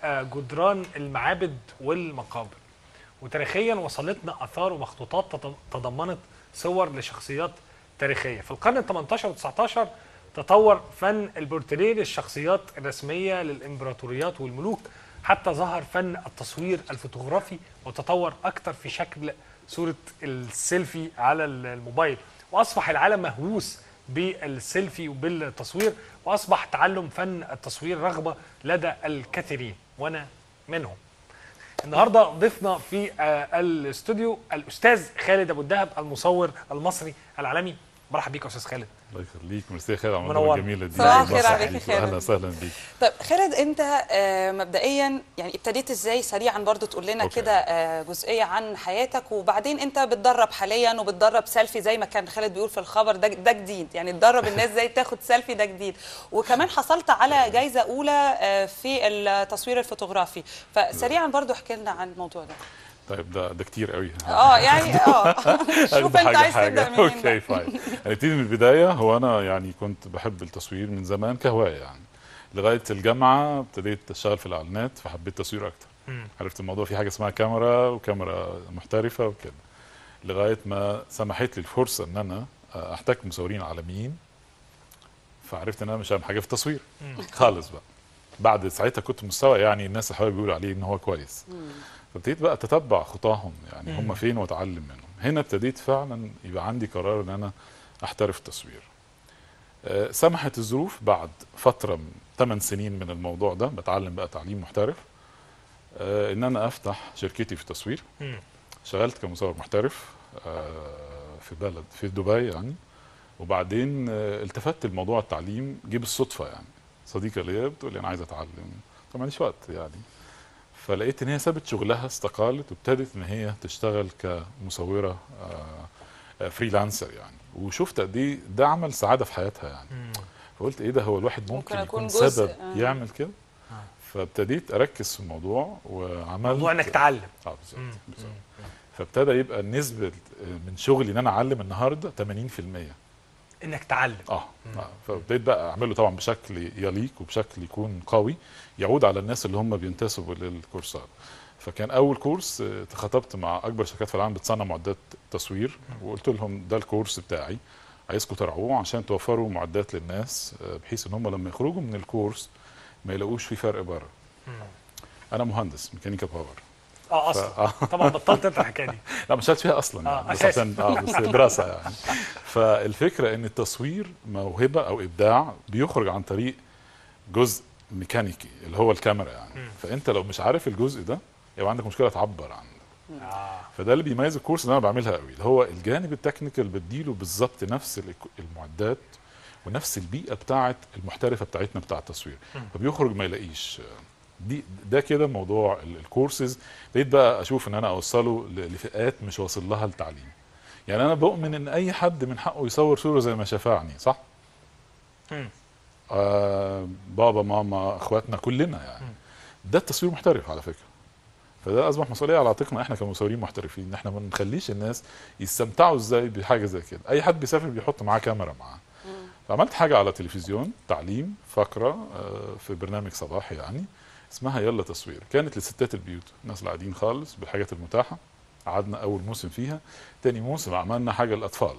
جدران المعابد والمقابر. وتاريخيا وصلتنا اثار ومخطوطات تضمنت صور لشخصيات تاريخيه. في القرن ال 18 و 19 تطور فن البورتريه للشخصيات الرسميه للامبراطوريات والملوك، حتى ظهر فن التصوير الفوتوغرافي وتطور اكثر في شكل صوره السيلفي على الموبايل، واصبح العالم مهووس بالسيلفي وبالتصوير، واصبح تعلم فن التصوير رغبه لدى الكثيرين وانا منهم. النهارده ضيفنا في الاستوديو الاستاذ خالد ابو الدهب المصور المصري العالمي. مرحبا بيك يا استاذ خالد. الله يخليك، ميرسي يا خالد على الموضوع الجميل دي. صباح الخير عليك يا خالد. اهلا وسهلا بيك. طيب خالد، انت مبدئيا يعني ابتديت ازاي؟ سريعا برضو تقول لنا كده جزئيه عن حياتك، وبعدين انت بتدرب حاليا وبتدرب سيلفي زي ما كان خالد بيقول في الخبر، ده جديد يعني تدرب الناس ازاي تاخد سيلفي، ده جديد. وكمان حصلت على جائزه اولى في التصوير الفوتوغرافي، فسريعا برضو احكي لنا عن الموضوع ده. طيب ده كتير قوي. يعني شوف انت عايز تبدا منين. اوكي فاين. هنبتدي من البدايه. هو انا يعني كنت بحب التصوير من زمان كهوايه يعني، لغايه الجامعه ابتديت اشتغل في الاعلانات فحبيت التصوير اكتر. عرفت الموضوع في حاجه اسمها كاميرا وكاميرا محترفه وكده، لغايه ما سمحت لي الفرصه ان انا احتك مصورين عالميين، فعرفت ان انا مش هعمل حاجه في التصوير خالص بقى. بعد ساعتها كنت مستوى يعني الناس اللي حواليا بيقولوا عليه ان هو كويس، فابتديت بقى اتتبع خطاهم يعني هم فين واتعلم منهم. هنا ابتديت فعلا يبقى عندي قرار ان انا احترف التصوير. سمحت الظروف بعد فتره 8 سنين من الموضوع ده بتعلم بقى تعليم محترف، ان انا افتح شركتي في التصوير. اشتغلت كمصور محترف في بلد في دبي يعني، وبعدين التفت لموضوع التعليم جه بالصدفه يعني. صديقه ليا بتقول لي انا عايزه اتعلم، طبعا معيش وقت يعني، فلقيت ان هي سابت شغلها استقالت وابتدت ان هي تشتغل كمصوره فريلانسر يعني، وشفت قد ايه ده عمل سعاده في حياتها يعني. فقلت ايه ده، هو الواحد ممكن يكون سبب يعمل كده. فابتديت اركز في الموضوع وعملت موضوع انك تعلم. بالظبط. فابتدى يبقى النسبه من شغلي ان انا اعلم النهارده 80%. انك تعلم. فابتديت بقى اعمله طبعا بشكل يليق وبشكل يكون قوي يعود على الناس اللي هم بينتسبوا للكورسات. فكان اول كورس تخاطبت مع اكبر شركات في العالم بتصنع معدات تصوير، وقلت لهم ده الكورس بتاعي عايزكم ترعوه عشان توفروا معدات للناس، بحيث ان هم لما يخرجوا من الكورس ما يلاقوش في فرق بره. انا مهندس ميكانيكا باور اصلا طبعا بطلت انت الحكايه دي. لا ما اشتغلتش فيها اصلا يعني، بس عشان بس دراسه يعني. فالفكره ان التصوير موهبه او ابداع بيخرج عن طريق جزء ميكانيكي اللي هو الكاميرا يعني. فانت لو مش عارف الجزء ده يبقى عندك مشكله تعبر عنه. فده اللي بيميز الكورس اللي انا بعملها قوي، اللي هو الجانب التكنيكال بديله بالظبط نفس المعدات ونفس البيئه بتاعه المحترفه بتاعتنا بتاع التصوير، فبيخرج ما يلاقيش. ده كده موضوع الكورسز. بقيت بقى اشوف ان انا اوصله لفئات مش واصل لها التعليم. يعني انا بؤمن ان اي حد من حقه يصور صوره زي ما شافعني، صح؟ بابا ماما اخواتنا كلنا يعني. ده التصوير محترف على فكره. فده اصبح مسؤوليه على عاتقنا احنا كمصورين محترفين، ان احنا ما نخليش الناس يستمتعوا ازاي بحاجه زي كده. اي حد بيسافر بيحط معاه كاميرا معاه. فعملت حاجه على تلفزيون تعليم، فقره في برنامج صباحي يعني اسمها يلا تصوير. كانت لستات البيوت، الناس اللي قاعدين خالص بالحاجات المتاحه. قعدنا اول موسم فيها، تاني موسم عملنا حاجه للاطفال.